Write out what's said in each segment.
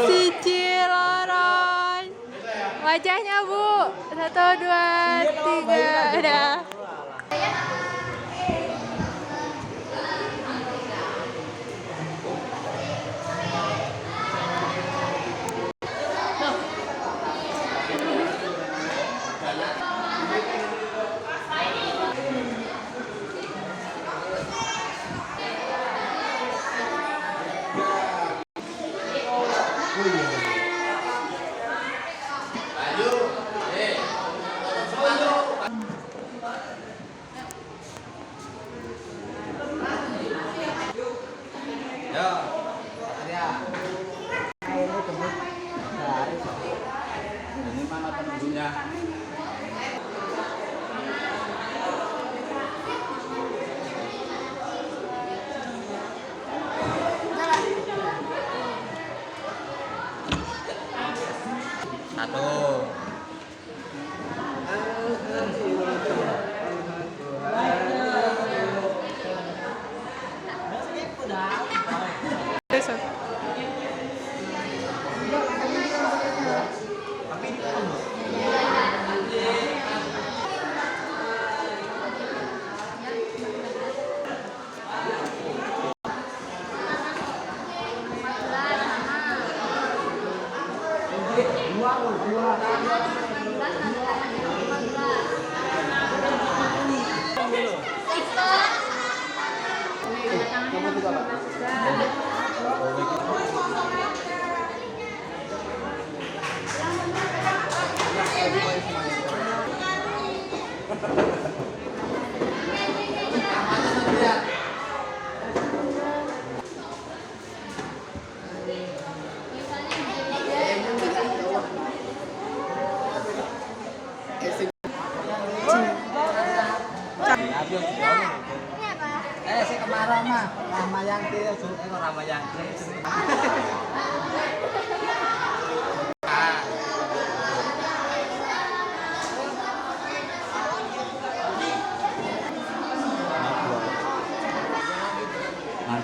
Siji loro. Wajahnya Bu. 1, 2, 3. Udah.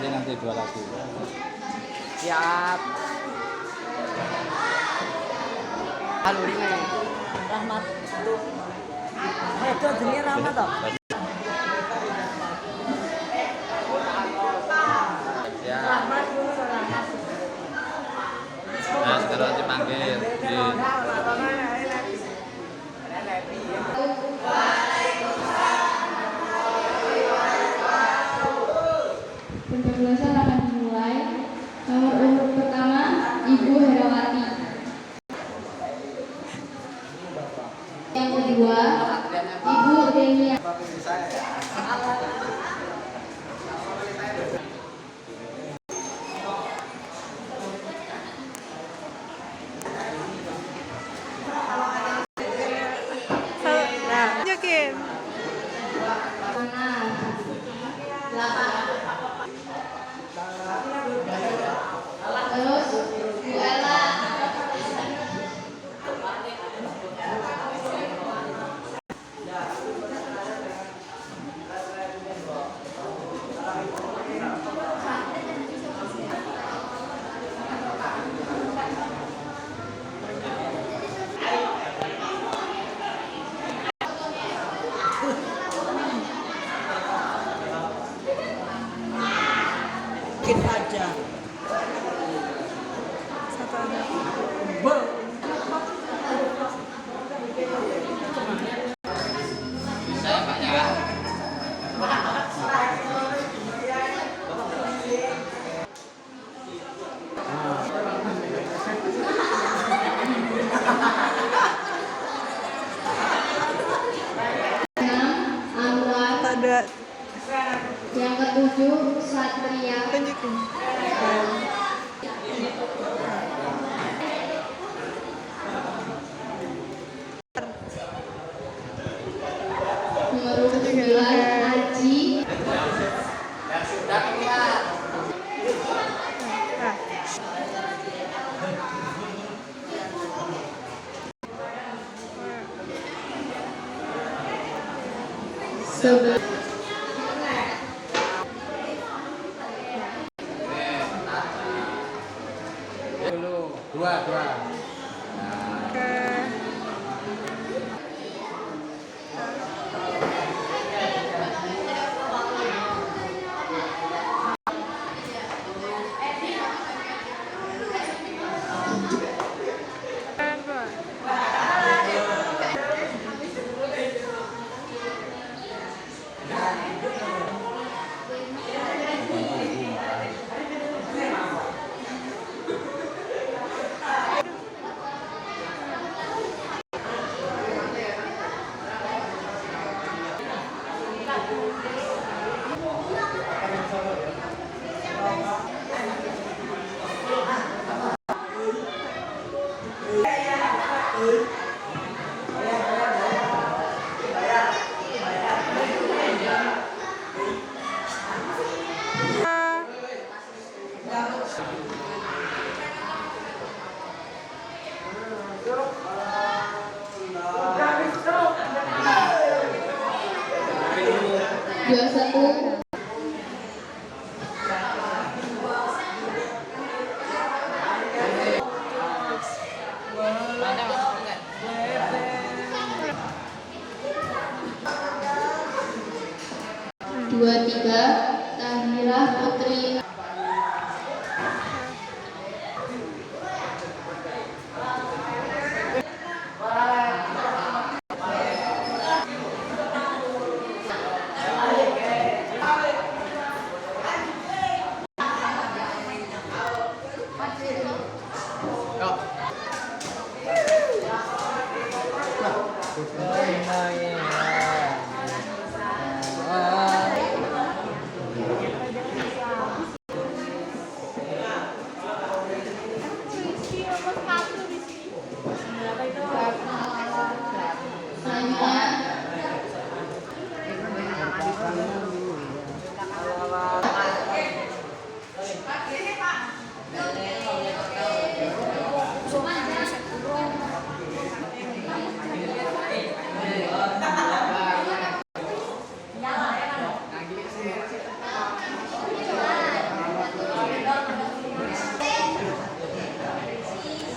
Nanti dua lagi. Siap. Halo ini Rahmat. Itu jenenge Rahmat toh? Rahmat Rahmat. Nah, sekarang dipanggil. Pencoblosan akan dimulai. Nomor urut pertama Ibu Herawati. Yang kedua Ibu Denia. Tunjukin. Terus Bu Ella. Kita aja. Satu aja. Ada. Yang ketujuh Satria. Tunjukin. Nomor 9 Aji. dua. Oke. Dua satu. Dua tiga. Tahira Putri.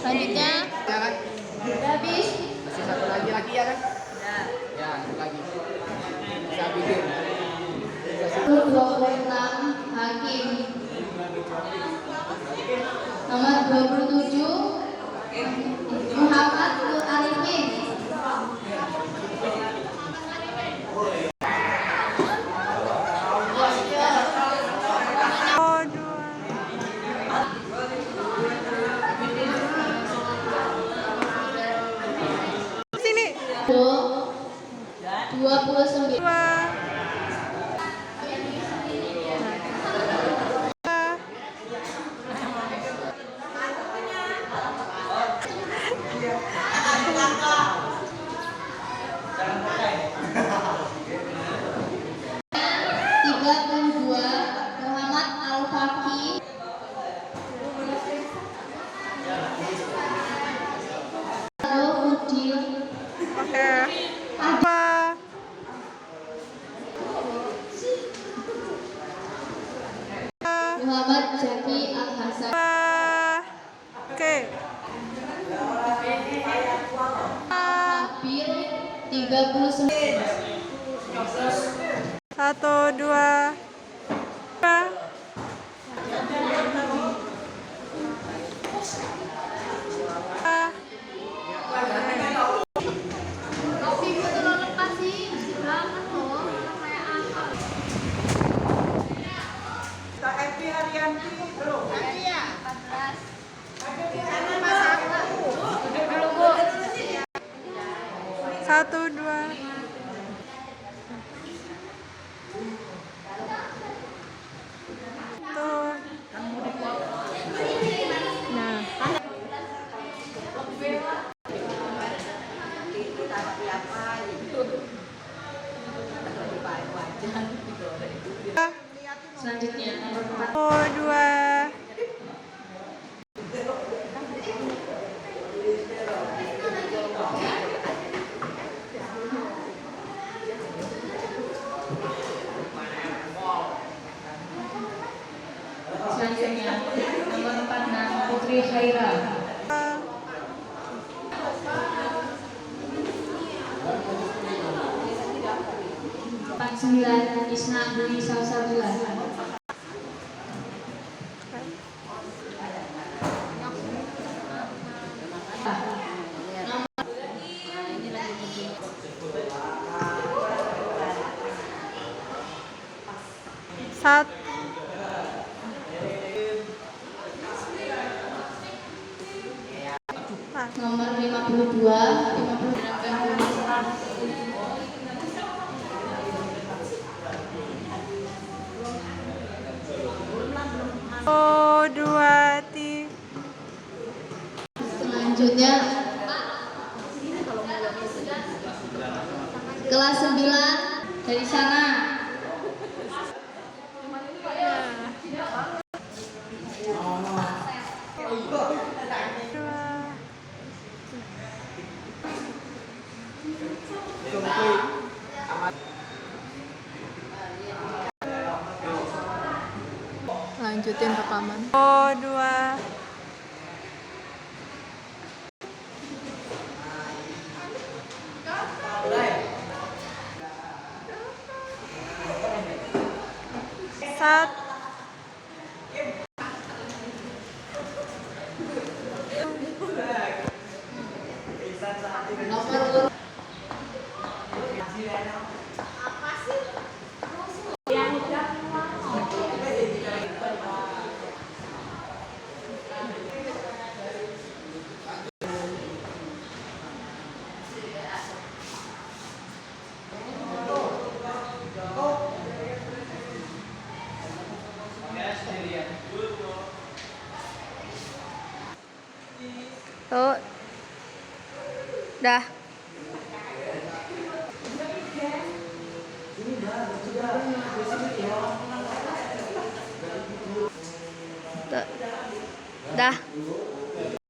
Selanjutnya udah habis. Masih satu lagi ya kan? Ya, satu lagi. Saya bikin. 26 Hakim. Nomor 27 Muhammad Nur Arifin. Oh, dua. Sini. 29 Dua. Muhammad Al-Faqih. Udil. Oke. Apa? Muhammad Jaki Al-Hasan. Oke. Sabir 39. Satu, dua. Satu, dua. Tuh. Nah. Selanjutnya nomor 4. Oh, dua. Selanjutnya nomor 46 Putri Khaira. 9 Isna Dwi Salsabila. Sat. Nomor 52, 50 Oh, dua, tiga. Selanjutnya kelas 9 dari sana. Lanjutin rekaman. Oh, dua. Sat. Nomor Tuh. Dah. Tuh. Dah.